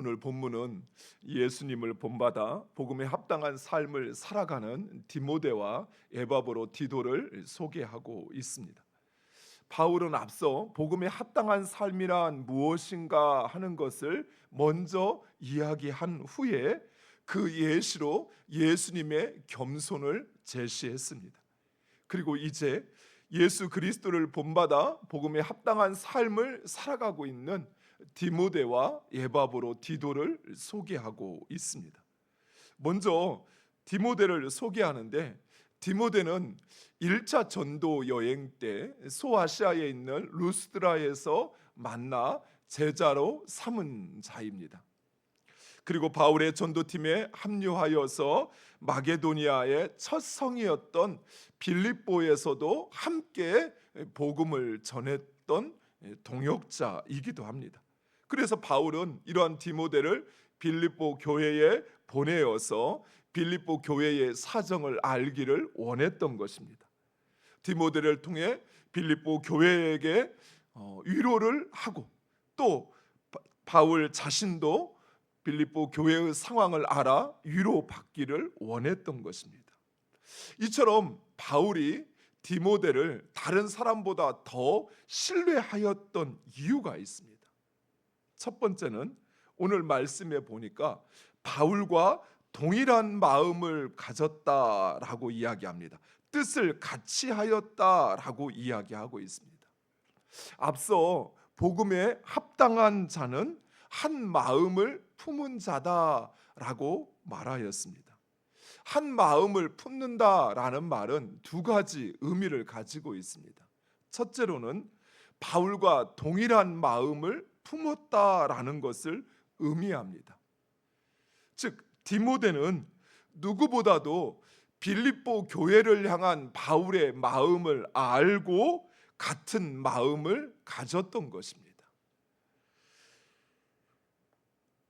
오늘 본문은 예수님을 본받아 복음에 합당한 삶을 살아가는 디모데와 에바브로 디도를 소개하고 있습니다. 바울은 앞서 복음에 합당한 삶이란 무엇인가 하는 것을 먼저 이야기한 후에 그 예시로 예수님의 겸손을 제시했습니다. 그리고 이제 예수 그리스도를 본받아 복음에 합당한 삶을 살아가고 있는 디모데와 에바브로 디도를 소개하고 있습니다. 먼저 디모데를 소개하는데, 디모데는 1차 전도 여행 때 소아시아에 있는 루스드라에서 만나 제자로 삼은 자입니다. 그리고 바울의 전도팀에 합류하여서 마게도니아의 첫 성이었던 빌립보에서도 함께 복음을 전했던 동역자이기도 합니다. 그래서 바울은 이러한 디모데를 빌립보 교회에 보내어서 빌립보 교회의 사정을 알기를 원했던 것입니다. 디모데를 통해 빌립보 교회에게 위로를 하고, 또 바울 자신도 빌립보 교회의 상황을 알아 위로받기를 원했던 것입니다. 이처럼 바울이 디모데를 다른 사람보다 더 신뢰하였던 이유가 있습니다. 첫 번째는 오늘 말씀에 보니까 바울과 동일한 마음을 가졌다라고 이야기합니다. 뜻을 같이 하였다라고 이야기하고 있습니다. 앞서 복음에 합당한 자는 한 마음을 품은 자다라고 말하였습니다. 한 마음을 품는다라는 말은 두 가지 의미를 가지고 있습니다. 첫째로는 바울과 동일한 마음을 품었다라는 것을 의미합니다. 즉 디모데는 누구보다도 빌립보 교회를 향한 바울의 마음을 알고 같은 마음을 가졌던 것입니다.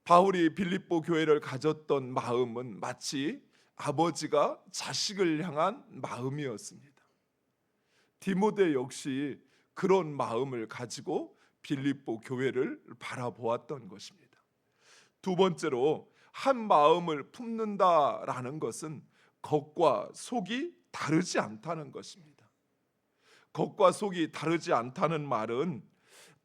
바울이 빌립보 교회를 가졌던 마음은 마치 아버지가 자식을 향한 마음이었습니다. 디모데 역시 그런 마음을 가지고 빌립보 교회를 바라보았던 것입니다. 두 번째로, 한 마음을 품는다라는 것은 겉과 속이 다르지 않다는 것입니다. 겉과 속이 다르지 않다는 말은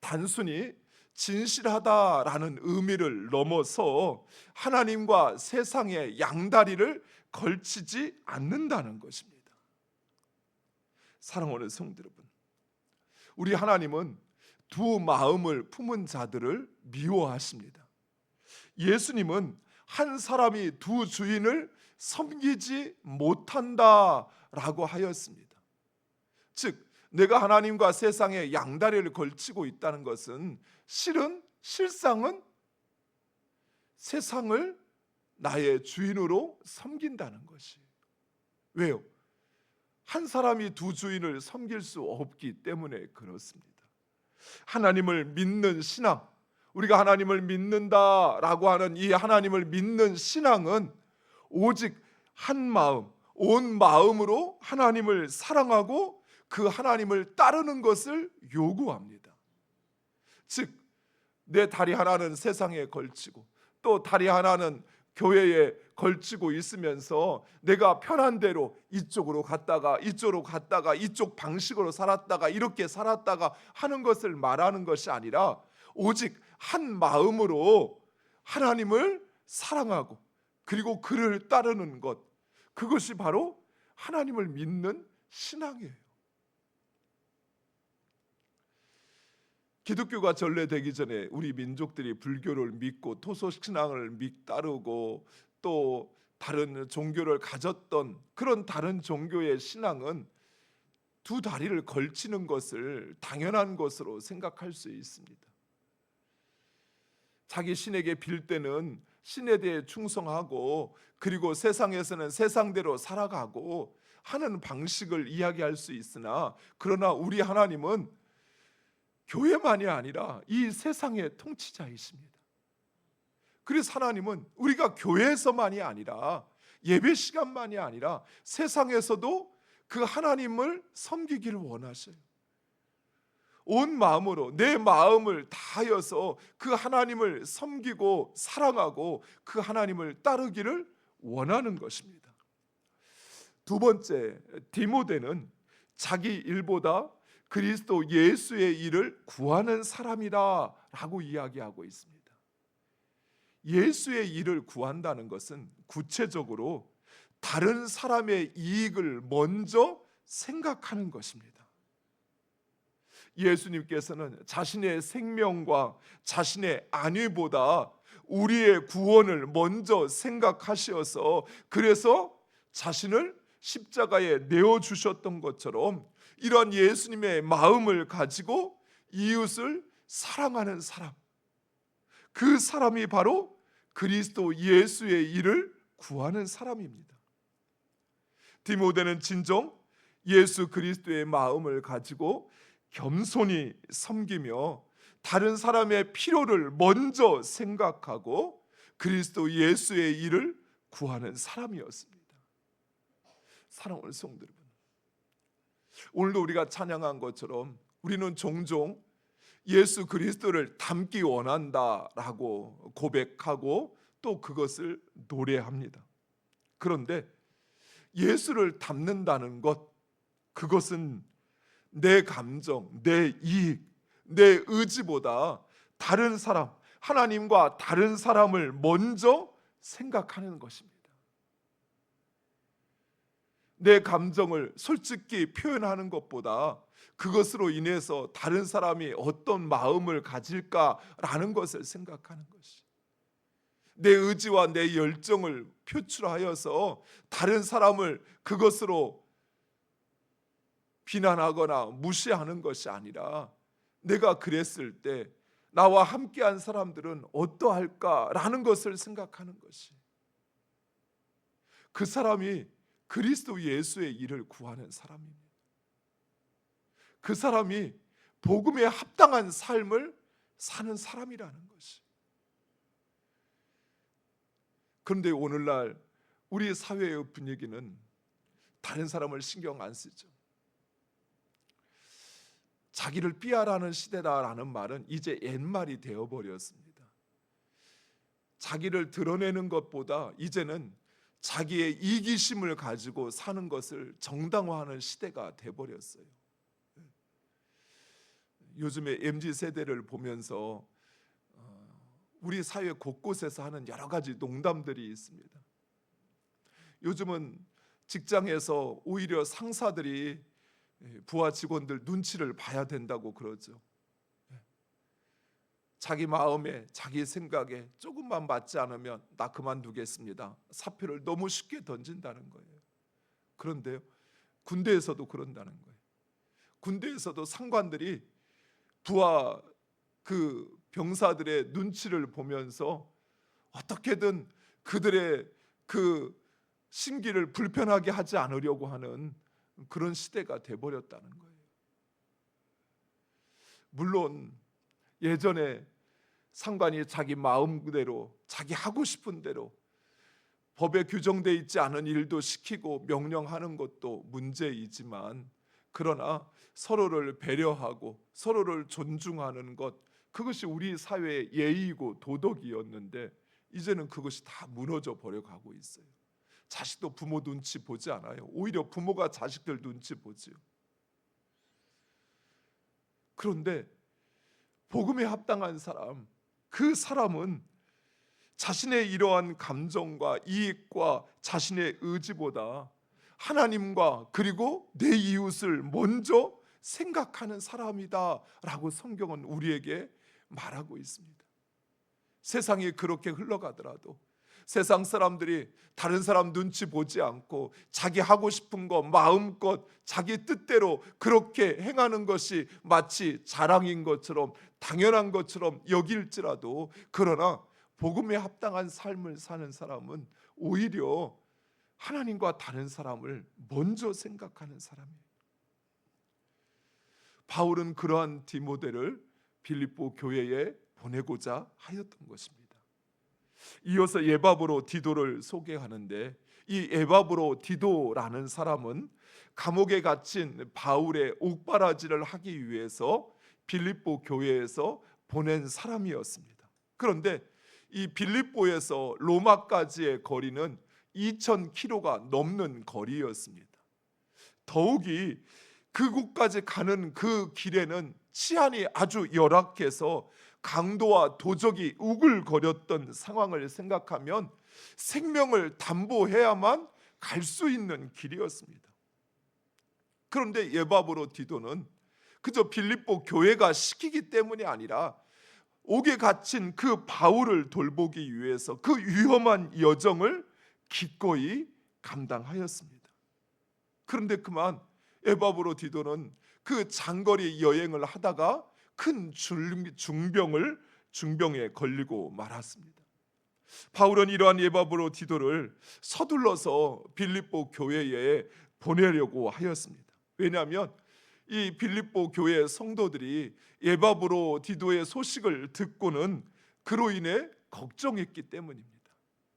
단순히 진실하다라는 의미를 넘어서 하나님과 세상의 양다리를 걸치지 않는다는 것입니다. 사랑하는 성도 여러분, 우리 하나님은 두 마음을 품은 자들을 미워하십니다. 예수님은 한 사람이 두 주인을 섬기지 못한다라고 하였습니다. 즉 내가 하나님과 세상의 양다리를 걸치고 있다는 것은 실상은 세상을 나의 주인으로 섬긴다는 것이. 왜요? 한 사람이 두 주인을 섬길 수 없기 때문에 그렇습니다. 하나님을 믿는 신앙, 우리가 하나님을 믿는다라고 하는 이 하나님을 믿는 신앙은 오직 한 마음, 온 마음으로 하나님을 사랑하고 그 하나님을 따르는 것을 요구합니다. 즉 내 다리 하나는 세상에 걸치고 또 다리 하나는 교회에 걸치고 있으면서 내가 편한 대로 이쪽으로 갔다가 이쪽으로 갔다가 이쪽 방식으로 살았다가 이렇게 살았다가 하는 것을 말하는 것이 아니라 오직 한 마음으로 하나님을 사랑하고 그리고 그를 따르는 것, 그것이 바로 하나님을 믿는 신앙이에요. 기독교가 전래되기 전에 우리 민족들이 불교를 믿고 토속신앙을 따르고 또 다른 종교를 가졌던 그런 다른 종교의 신앙은 두 다리를 걸치는 것을 당연한 것으로 생각할 수 있습니다. 자기 신에게 빌 때는 신에 대해 충성하고 그리고 세상에서는 세상대로 살아가고 하는 방식을 이야기할 수 있으나, 그러나 우리 하나님은 교회만이 아니라 이 세상의 통치자이십니다. 그래서 하나님은 우리가 교회에서만이 아니라 예배 시간만이 아니라 세상에서도 그 하나님을 섬기기를 원하셔요. 온 마음으로 내 마음을 다하여서 그 하나님을 섬기고 사랑하고 그 하나님을 따르기를 원하는 것입니다. 두 번째, 디모데는 자기 일보다 그리스도 예수의 일을 구하는 사람이다 라고 이야기하고 있습니다. 예수의 일을 구한다는 것은 구체적으로 다른 사람의 이익을 먼저 생각하는 것입니다. 예수님께서는 자신의 생명과 자신의 안위보다 우리의 구원을 먼저 생각하셔서 그래서 자신을 십자가에 내어주셨던 것처럼 이런 예수님의 마음을 가지고 이웃을 사랑하는 사람, 그 사람이 바로 그리스도 예수의 일을 구하는 사람입니다. 디모데는 진정 예수 그리스도의 마음을 가지고 겸손히 섬기며 다른 사람의 필요를 먼저 생각하고 그리스도 예수의 일을 구하는 사람이었습니다. 사랑하는 성도 여러분, 오늘도 우리가 찬양한 것처럼 우리는 종종 예수 그리스도를 닮기 원한다라고 고백하고 또 그것을 노래합니다. 그런데 예수를 닮는다는 것, 그것은 내 감정, 내 이익, 내 의지보다 다른 사람, 하나님과 다른 사람을 먼저 생각하는 것입니다. 내 감정을 솔직히 표현하는 것보다 그것으로 인해서 다른 사람이 어떤 마음을 가질까라는 것을 생각하는 것이, 내 의지와 내 열정을 표출하여서 다른 사람을 그것으로 비난하거나 무시하는 것이 아니라 내가 그랬을 때 나와 함께한 사람들은 어떠할까라는 것을 생각하는 것이, 그 사람이 그리스도 예수의 일을 구하는 사람입니다. 그 사람이 복음에 합당한 삶을 사는 사람이라는 것이. 그런데 오늘날 우리 사회의 분위기는 다른 사람을 신경 안 쓰죠. 자기를 삐아라는 시대다라는 말은 이제 옛말이 되어버렸습니다. 자기를 드러내는 것보다 이제는 자기의 이기심을 가지고 사는 것을 정당화하는 시대가 되어버렸어요. 요즘에 MZ세대를 보면서 우리 사회 곳곳에서 하는 여러 가지 농담들이 있습니다. 요즘은 직장에서 오히려 상사들이 부하 직원들 눈치를 봐야 된다고 그러죠. 자기 마음에 자기 생각에 조금만 맞지 않으면 나 그만두겠습니다. 사표를 너무 쉽게 던진다는 거예요. 그런데요, 군대에서도 그런다는 거예요. 군대에서도 상관들이 부하 그 병사들의 눈치를 보면서 어떻게든 그들의 그 심기를 불편하게 하지 않으려고 하는 그런 시대가 돼버렸다는 거예요. 물론 예전에 상관이 자기 마음대로 자기 하고 싶은 대로 법에 규정되어 있지 않은 일도 시키고 명령하는 것도 문제이지만, 그러나 서로를 배려하고 서로를 존중하는 것, 그것이 우리 사회의 예의이고 도덕이었는데 이제는 그것이 다 무너져 버려가고 있어요. 자식도 부모 눈치 보지 않아요. 오히려 부모가 자식들 눈치 보지요. 그런데 복음에 합당한 사람, 그 사람은 자신의 이러한 감정과 이익과 자신의 의지보다 하나님과 그리고 내 이웃을 먼저 생각하는 사람이다 라고 성경은 우리에게 말하고 있습니다. 세상이 그렇게 흘러가더라도 세상 사람들이 다른 사람 눈치 보지 않고 자기 하고 싶은 거 마음껏 자기 뜻대로 그렇게 행하는 것이 마치 자랑인 것처럼 당연한 것처럼 여길지라도, 그러나 복음에 합당한 삶을 사는 사람은 오히려 하나님과 다른 사람을 먼저 생각하는 사람이에요. 바울은 그러한 디모데를 빌립보 교회에 보내고자 하였던 것입니다. 이어서 에바브로 디도를 소개하는데, 이 에바브로 디도라는 사람은 감옥에 갇힌 바울의 옥바라지를 하기 위해서 빌립보 교회에서 보낸 사람이었습니다. 그런데 이 빌립보에서 로마까지의 거리는 2000km가 넘는 거리였습니다. 더욱이 그곳까지 가는 그 길에는 치안이 아주 열악해서 강도와 도적이 우글거렸던 상황을 생각하면 생명을 담보해야만 갈 수 있는 길이었습니다. 그런데 예바브로 디도는 그저 빌립보 교회가 시키기 때문이 아니라 옥에 갇힌 그 바울을 돌보기 위해서 그 위험한 여정을 기꺼이 감당하였습니다. 그런데 그만 에바브로 디도는 그 장거리 여행을 하다가 큰 중병에 걸리고 말았습니다. 바울은 이러한 에바브로 디도를 서둘러서 빌립보 교회에 보내려고 하였습니다. 왜냐하면 이 빌립보 교회 성도들이 에바브로 디도의 소식을 듣고는 그로 인해 걱정했기 때문입니다.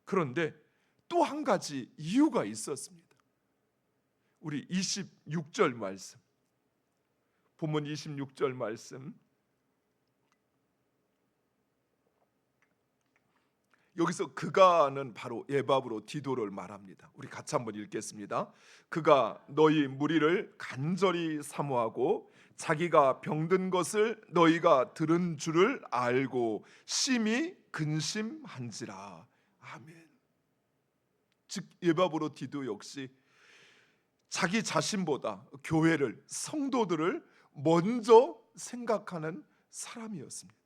그런데 또 한 가지 이유가 있었습니다. 우리 26절 말씀, 본문 26절 말씀, 여기서 그가는 바로 에바브로 디도를 말합니다. 우리 같이 한번 읽겠습니다. 그가 너희 무리를 간절히 사모하고 자기가 병든 것을 너희가 들은 줄을 알고 심히 근심한지라. 아멘. 즉 에바브로 디도 역시 자기 자신보다 교회를, 성도들을 먼저 생각하는 사람이었습니다.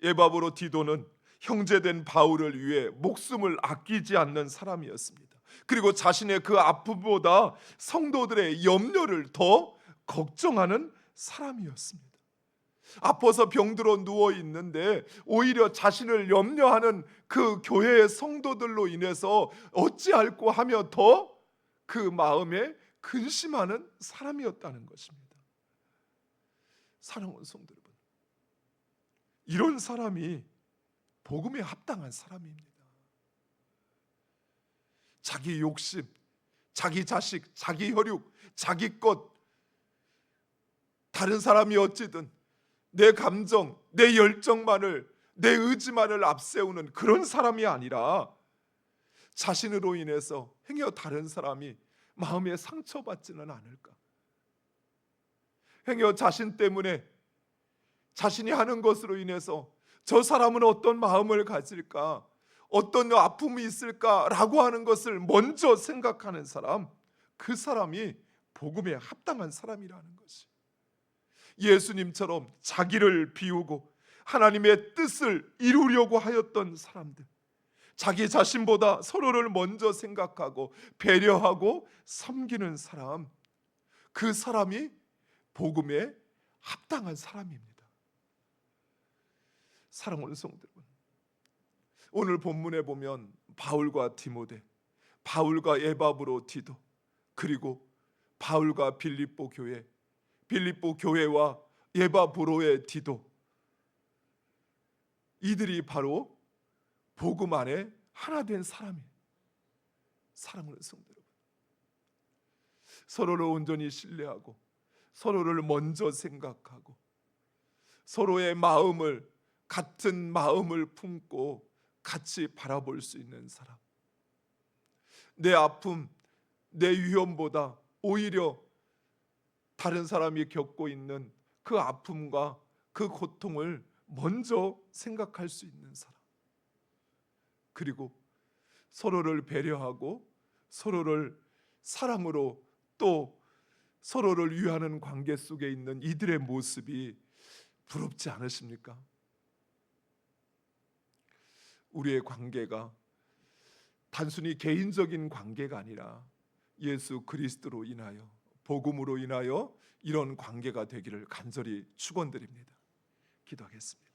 에바브로 디도는 형제된 바울을 위해 목숨을 아끼지 않는 사람이었습니다. 그리고 자신의 그 아픔보다 성도들의 염려를 더 걱정하는 사람이었습니다. 아파서 병들어 누워 있는데 오히려 자신을 염려하는 그 교회의 성도들로 인해서 어찌할꼬 하며 더 그 마음에 근심하는 사람이었다는 것입니다. 사랑하는 성도 여러분, 이런 사람이 복음에 합당한 사람입니다. 자기 욕심, 자기 자식, 자기 혈육, 자기 것, 다른 사람이 어찌든 내 감정, 내 열정만을, 내 의지만을 앞세우는 그런 사람이 아니라 자신으로 인해서 행여 다른 사람이 마음에 상처받지는 않을까, 행여 자신 때문에 자신이 하는 것으로 인해서 저 사람은 어떤 마음을 가질까, 어떤 아픔이 있을까라고 하는 것을 먼저 생각하는 사람, 그 사람이 복음에 합당한 사람이라는 것이, 예수님처럼 자기를 비우고 하나님의 뜻을 이루려고 하였던 사람들, 자기 자신보다 서로를 먼저 생각하고 배려하고 섬기는 사람, 그 사람이 복음에 합당한 사람입니다. 사랑하는 성도 여러분, 오늘 본문에 보면 바울과 디모데, 바울과 에바브로 디도, 그리고 바울과 빌립보 교회, 빌립보 교회와 에바브로의 디도, 이들이 바로 복음 안에 하나 된 사람이에요. 사랑하는 성도 여러분, 서로를 온전히 신뢰하고 서로를 먼저 생각하고 서로의 마음을, 같은 마음을 품고 같이 바라볼 수 있는 사람, 내 아픔, 내 위험보다 오히려 다른 사람이 겪고 있는 그 아픔과 그 고통을 먼저 생각할 수 있는 사람, 그리고 서로를 배려하고 서로를 사랑으로 또 서로를 위하는 관계 속에 있는 이들의 모습이 부럽지 않으십니까? 우리의 관계가 단순히 개인적인 관계가 아니라 예수 그리스도로 인하여, 복음으로 인하여 이런 관계가 되기를 간절히 축원드립니다. 기도하겠습니다.